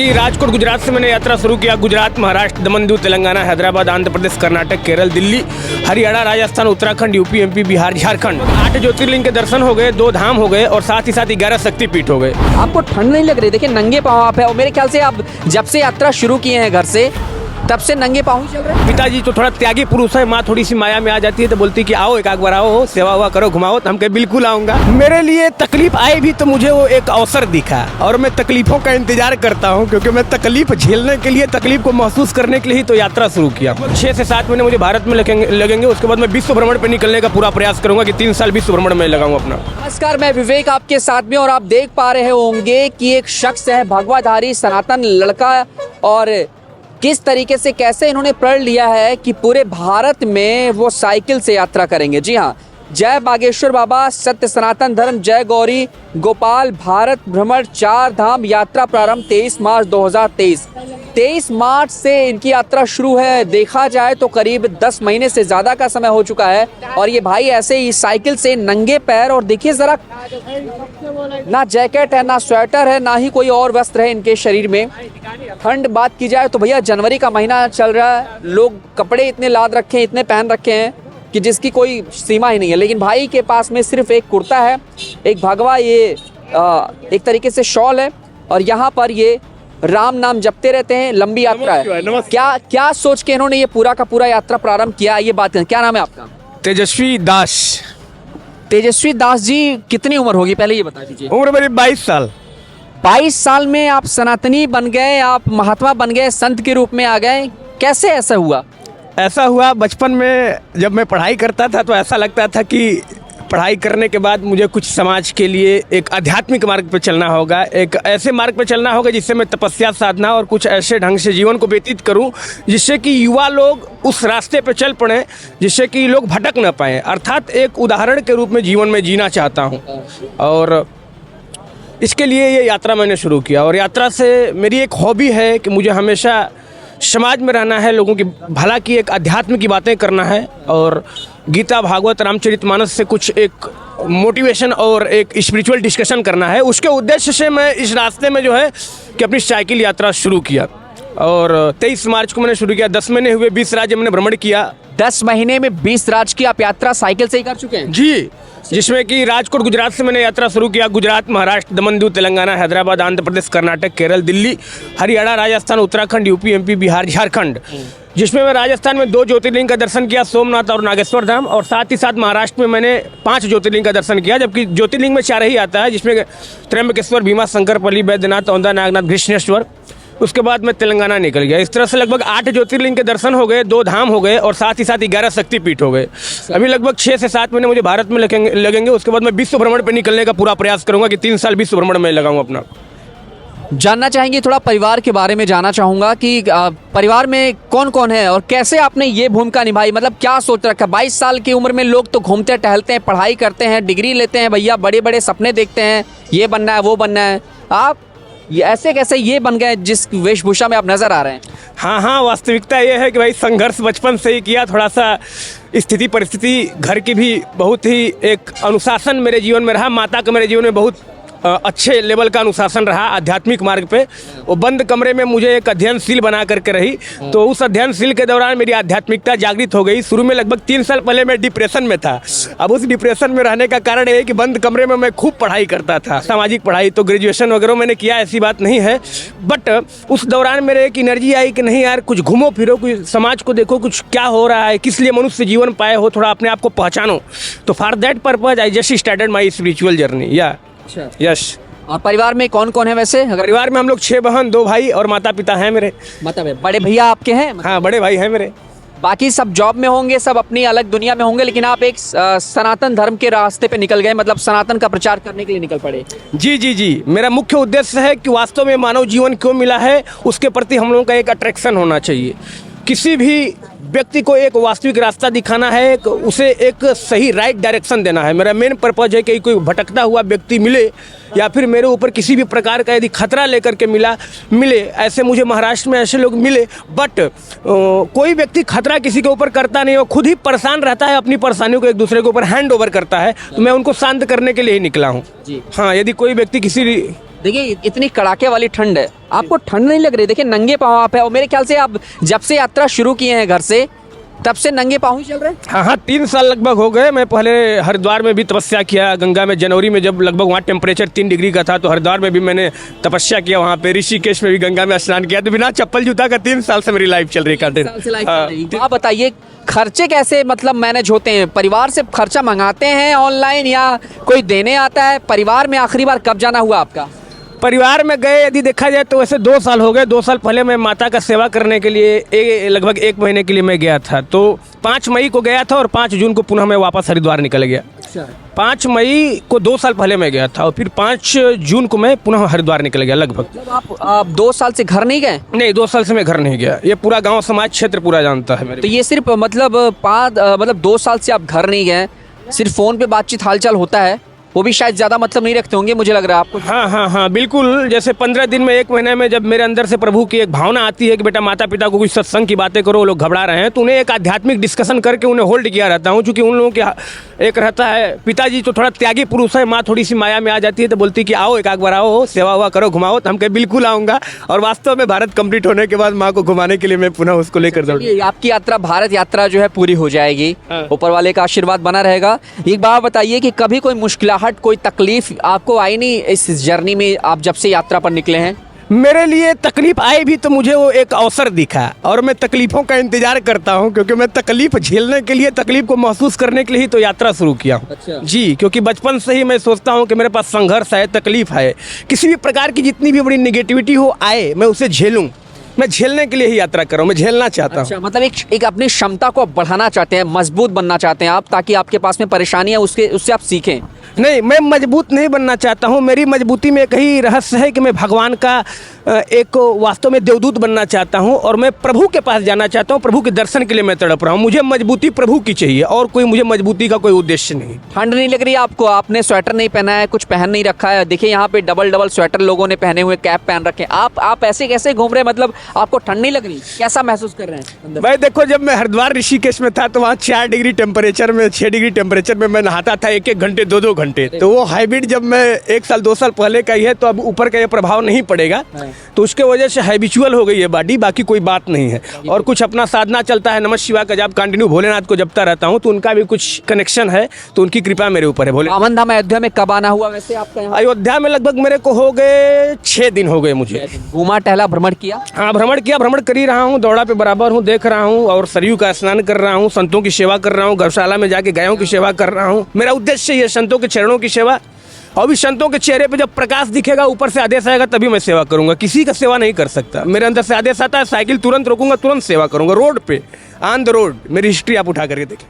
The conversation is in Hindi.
कि राजकोट गुजरात से मैंने यात्रा शुरू किया। Gujarat, Maharashtra, Daman Diu, Telangana, Hyderabad, Andhra Pradesh, Karnataka, Kerala, Delhi, Haryana, Rajasthan, Uttarakhand, UP, MP, Bihar, Jharkhand. 8 ज्योतिर्लिंग के दर्शन हो गए, 2 धाम हो गए और साथ ही साथ 11 शक्तिपीठ हो गए। आपको ठंड नहीं लग रही? देखिए नंगे पाँव आप है और मेरे ख्याल से आप जब से यात्रा शुरू किए हैं घर से तब से नंगे पाँव ही चल रहे हैं। पिताजी तो थोड़ा त्यागी पुरुष है, माँ थोड़ी सी माया में आ जाती है तो बोलती कि आओ एक बार आओ, सेवा हुआ करो, घुमाओ। तो हम कहे बिल्कुल आऊँगा। मेरे लिए तकलीफ आई भी तो मुझे वो एक अवसर दिखा और मैं तकलीफों का इंतजार करता हूँ, क्योंकि मैं तकलीफ झेलने के लिए, तकलीफ को महसूस करने के लिए ही तो यात्रा शुरू किया। 6 से 7 महीने मुझे भारत में लगेंगे। उसके बाद मैं विश्व भ्रमण पर निकलने का पूरा प्रयास करूंगा कि 3 साल विश्व भ्रमण में लगाऊं अपना। नमस्कार, मैं विवेक आपके साथ में और आप देख पा रहे होंगे कि एक शख्स है, भगवाधारी सनातन लड़का, और किस तरीके से कैसे इन्होंने प्रण लिया है कि पूरे भारत में वो साइकिल से यात्रा करेंगे। जी हाँ, जय बागेश्वर बाबा, सत्य सनातन धर्म, जय गौरी गोपाल, भारत भ्रमण 4 धाम यात्रा प्रारंभ 23 मार्च 2023। 23 मार्च से इनकी यात्रा शुरू है। देखा जाए तो करीब 10 महीने से ज़्यादा का समय हो चुका है और ये भाई ऐसे ही साइकिल से नंगे पैर, और देखिए ज़रा, ना जैकेट है, ना स्वेटर है, ना ही कोई और वस्त्र है इनके शरीर में। ठंड बात की जाए तो भैया जनवरी का महीना चल रहा है, लोग कपड़े इतने लाद रखे हैं, इतने पहन रखे हैं कि जिसकी कोई सीमा ही नहीं है। लेकिन भाई के पास में सिर्फ एक कुर्ता है, एक भगवा, ये एक तरीके से शॉल है और यहाँ पर ये राम नाम जपते रहते हैं। लंबी यात्रा है। क्या सोच के इन्होंने ये पूरा का पूरा यात्रा प्रारंभ किया, ये बात है। क्या नाम है आपका? तेजस्वी दास। तेजस्वी दास जी, कितनी उम्र होगी पहले ये बता दीजिए। उम्र मेरी 22 साल। 22 साल में आप सनातनी बन गए, आप महात्मा बन गए, संत के रूप में आ गए। कैसे ऐसा हुआ? ऐसा हुआ, बचपन में जब मैं पढ़ाई करता था तो ऐसा लगता था कि पढ़ाई करने के बाद मुझे कुछ समाज के लिए एक आध्यात्मिक मार्ग पर चलना होगा, एक ऐसे मार्ग पर चलना होगा जिससे मैं तपस्या साधना और कुछ ऐसे ढंग से जीवन को व्यतीत करूं जिससे कि युवा लोग उस रास्ते पर चल पड़े, जिससे कि लोग भटक न पाएँ। अर्थात एक उदाहरण के रूप में जीवन में जीना चाहता हूँ और इसके लिए ये यात्रा मैंने शुरू किया। और यात्रा से मेरी एक हॉबी है कि मुझे हमेशा समाज में रहना है, लोगों की भला की, एक अध्यात्म की बातें करना है और गीता, भागवत, रामचरितमानस से कुछ एक मोटिवेशन और एक स्पिरिचुअल डिस्कशन करना है। उसके उद्देश्य से मैं इस रास्ते में जो है कि अपनी साइकिल यात्रा शुरू किया और 23 मार्च को मैंने शुरू किया। 10 महीने हुए, 20 राज्य मैंने भ्रमण किया। 10 महीने में 20 राज्य की आप यात्रा साइकिल से ही कर चुके हैं? जी, जिसमें कि राजकोट गुजरात से मैंने यात्रा शुरू किया। Gujarat, Maharashtra, Daman Diu, Telangana, Hyderabad, Andhra Pradesh, Karnataka, Kerala, Delhi, Haryana, Rajasthan, Uttarakhand, UP, MP, Bihar, Jharkhand. जिसमें मैं राजस्थान में 2 ज्योतिर्लिंग का दर्शन किया, सोमनाथ और नागेश्वर धाम, और साथ ही साथ महाराष्ट्र में मैंने 5 ज्योतिर्लिंग का दर्शन किया, जबकि ज्योतिर्लिंग में 4 ही आता है, जिसमें त्र्यंबकेश्वर, भीमा शंकर, पल्ली, बैद्यनाथ, औंधा, नागनाथ, घृष्णेश्वर। उसके बाद मैं तेलंगाना निकल गया। इस तरह से लगभग 8 ज्योतिर्लिंग के दर्शन हो गए, 2 धाम हो गए और साथ ही साथ 11 शक्तिपीठ हो गए। अभी लगभग 6 से 7 महीने मुझे भारत में लगेंगे। उसके बाद मैं विश्व भ्रमण पर निकलने का पूरा प्रयास करूंगा कि 3 साल विश्व भ्रमण में लगाऊं अपना। जानना चाहेंगे थोड़ा परिवार के बारे में, जानना चाहूँगा कि परिवार में कौन कौन है और कैसे आपने ये भूमिका निभाई, मतलब क्या सोच रखा? 22 साल की उम्र में लोग तो घूमते टहलते हैं, पढ़ाई करते हैं, डिग्री लेते हैं, भैया बड़े बड़े सपने देखते हैं, ये बनना है, वो बनना है। आप ये ऐसे कैसे ये बन गए जिस वेशभूषा में आप नजर आ रहे हैं? हाँ, वास्तविकता ये है कि भाई संघर्ष बचपन से ही किया। थोड़ा सा स्थिति परिस्थिति घर की भी बहुत ही एक अनुशासन मेरे जीवन में रहा। माता का मेरे जीवन में बहुत अच्छे लेवल का अनुशासन रहा आध्यात्मिक मार्ग पे। वो बंद कमरे में मुझे एक अध्ययनशील बना करके रही, तो उस अध्ययनशील के दौरान मेरी आध्यात्मिकता जागृत हो गई। शुरू में लगभग 3 साल पहले मैं डिप्रेशन में था। अब उस डिप्रेशन में रहने का कारण ये है कि बंद कमरे में मैं खूब पढ़ाई करता था, सामाजिक पढ़ाई, तो ग्रेजुएशन वगैरह मैंने किया, ऐसी बात नहीं है। बट उस दौरान मेरे एक एनर्जी आई कि नहीं यार, कुछ घूमो फिरो, कुछ समाज को देखो, कुछ क्या हो रहा है, किस लिए मनुष्य जीवन पाए हो, थोड़ा अपने आप को पहचानो। तो for that purpose I just started my spiritual journey. Yes. और परिवार में कौन कौन है वैसे? परिवार में हम लोग 6 बहन, 2 भाई और माता पिता हैं मेरे। मतलब बड़े भैया आपके हैं? हाँ, बड़े भाई हैं मेरे। बाकी सब जॉब में होंगे, सब अपनी अलग दुनिया में होंगे, लेकिन आप एक सनातन धर्म के रास्ते पे निकल गए, मतलब सनातन का प्रचार करने के लिए निकल पड़े। जी। मेरा मुख्य उद्देश्य है कि वास्तव में मानव जीवन क्यों मिला है, उसके प्रति हम लोगों का एक अट्रैक्शन होना चाहिए। किसी भी व्यक्ति को एक वास्तविक रास्ता दिखाना है, उसे एक सही राइट डायरेक्शन देना है। मेरा मेन पर्पज है कि कोई भटकता हुआ व्यक्ति मिले या फिर मेरे ऊपर किसी भी प्रकार का यदि खतरा लेकर के मिले, ऐसे मुझे महाराष्ट्र में ऐसे लोग मिले। बट कोई व्यक्ति खतरा किसी के ऊपर करता नहीं, वो खुद ही परेशान रहता है, अपनी परेशानियों को एक दूसरे के ऊपर हैंड ओवर करता है। तो मैं उनको शांत करने के लिए ही निकला हूँ। हाँ, यदि कोई व्यक्ति किसी देखिए इतनी कड़ाके वाली ठंड है, आपको ठंड नहीं लग रही? देखिए नंगे पाँव आप है, और मेरे ख्याल से आप जब से यात्रा शुरू किए हैं घर से तब से नंगे पाँव ही चल रहे हैं। हाँ हाँ, 3 साल लगभग हो गए। मैं पहले हरिद्वार में भी तपस्या किया, गंगा में जनवरी में जब लगभग वहाँ टेम्परेचर 3 डिग्री का था, तो हरिद्वार में भी मैंने तपस्या किया, वहाँ पे ऋषिकेश में भी गंगा में स्नान किया। तो बिना चप्पल जूता का 3 साल से मेरी लाइफ चल रही है। आप बताइए खर्चे कैसे मतलब मैनेज होते हैं? परिवार से खर्चा मंगाते हैं ऑनलाइन या कोई देने आता है? परिवार में आखिरी बार कब जाना हुआ आपका? परिवार में गए यदि देखा जाए तो वैसे 2 साल हो गए। 2 साल पहले मैं माता का सेवा करने के लिए लगभग 1 महीने के लिए मैं गया था। तो 5 मई को गया था और 5 जून को पुनः मैं वापस हरिद्वार निकल गया। अच्छा। 5 मई को 2 साल पहले मैं गया था और फिर 5 जून को मैं पुनः हरिद्वार निकल गया लगभग। मतलब आप 2 साल से घर नहीं गए? नहीं, 2 साल से मैं घर नहीं गया। ये पूरा गांव समाज क्षेत्र पूरा जानता है मेरे। तो ये सिर्फ मतलब 2 साल से आप घर नहीं गए, सिर्फ फोन पे बातचीत हालचाल होता है, वो भी शायद ज़्यादा मतलब नहीं रखते होंगे मुझे लग रहा है आपको। हाँ हाँ हाँ, बिल्कुल। जैसे 15 दिन में 1 महीने में जब मेरे अंदर से प्रभु की एक भावना आती है कि बेटा माता पिता को कुछ सत्संग की बातें करो, वो लोग घबरा रहे हैं, तो उन्हें एक आध्यात्मिक डिस्कशन करके उन्हें होल्ड किया रहता हूँ। क्योंकि उन लोगों के एक रहता है, पिताजी तो थोड़ा त्यागी पुरुष है, माँ थोड़ी सी माया में आ जाती है, तो बोलती कि आओ एक बार आओ, सेवा हुआ करो, घुमाओ। तो हम कहे बिल्कुल आऊँगा। और वास्तव में भारत कंप्लीट होने के बाद माँ को घुमाने के लिए मैं पुनः उसको लेकर दौड़। आपकी यात्रा, भारत यात्रा जो है पूरी हो जाएगी, ऊपर वाले का आशीर्वाद बना रहेगा। एक बात बताइए कि कभी कोई मुश्किलाहट, कोई तकलीफ आपको आई नहीं इस जर्नी में, आप जब से यात्रा पर निकले हैं? मेरे लिए तकलीफ आई भी तो मुझे वो एक अवसर दिखा, और मैं तकलीफों का इंतजार करता हूं, क्योंकि मैं तकलीफ झेलने के लिए, तकलीफ को महसूस करने के लिए ही तो यात्रा शुरू किया हूं। अच्छा। जी, क्योंकि बचपन से ही मैं सोचता हूं कि मेरे पास संघर्ष है, तकलीफ है, किसी भी प्रकार की जितनी भी बड़ी निगेटिविटी हो आए, मैं उसे झेलूं। मैं झेलने के लिए ही यात्रा कर रहा हूं, मैं झेलना चाहता हूं। अच्छा, मतलब एक अपनी क्षमता को बढ़ाना चाहते हैं, मजबूत बनना चाहते हैं आप, ताकि आपके पास में परेशानियां उससे आप सीखें। नहीं, मैं मजबूत नहीं बनना चाहता हूँ। मेरी मजबूती में एक ही रहस्य है कि मैं भगवान का एक वास्तव में देवदूत बनना चाहता हूँ, और मैं प्रभु के पास जाना चाहता हूँ। प्रभु के दर्शन के लिए मैं तड़प रहा हूँ। मुझे मजबूती प्रभु की चाहिए, और कोई मुझे मजबूती का कोई उद्देश्य नहीं। ठंड नहीं लग रही है आपको? आपने स्वेटर नहीं पहना है, कुछ पहन नहीं रखा है। देखिए यहाँ पे डबल स्वेटर लोगों ने पहने हुए, कैप पहन रखे हैं। आप ऐसे कैसे घूम रहे हैं? मतलब आपको ठंड नहीं लग रही? कैसा महसूस कर रहे हैं? भाई देखो, जब मैं हरिद्वार ऋषिकेश में था तो वहाँ 4 डिग्री टेम्परेचर में, 6 डिग्री टेम्परेचर में मैं नहाता था 1-1 घंटे, 2-2 घंटे। तो वो हैबिट जब मैं 1 साल 2 साल पहले का ही है, तो अब ऊपर का ये प्रभाव नहीं पड़ेगा। तो उसके वजह से हैबिचुअल हो गई है बॉडी, बाकी कोई बात नहीं है। और कुछ अपना साधना चलता है, नमः शिवाय का जब कंटिन्यू भोलेनाथ को जपता रहता हूँ, तो उनका भी कुछ कनेक्शन है, तो उनकी कृपा मेरे ऊपर है। बामन धाम अयोध्या में कब आना हुआ वैसे आपका? अयोध्या में लगभग मेरे को हो गए 6 दिन हो गए मुझे। घूमा टहला, भ्रमण किया? हाँ, भ्रमण किया, भ्रमण कर ही रहा हूँ, दौड़ा पे बराबर हूँ, देख रहा हूँ, और सरयू का स्नान कर रहा हूँ, संतों की सेवा कर रहा हूँ, गौशाला में जाके गायों की सेवा कर रहा हूँ। मेरा उद्देश्य ये संतों के चरणों की सेवा। और भी संतों के चेहरे पे जब प्रकाश दिखेगा, ऊपर से आदेश आएगा, तभी मैं सेवा करूंगा। किसी का सेवा नहीं कर सकता। मेरे अंदर से आदेश आता है, साइकिल तुरंत रोकूंगा, तुरंत सेवा करूंगा, रोड पे, ऑन द रोड। मेरी हिस्ट्री आप उठा करके देखें।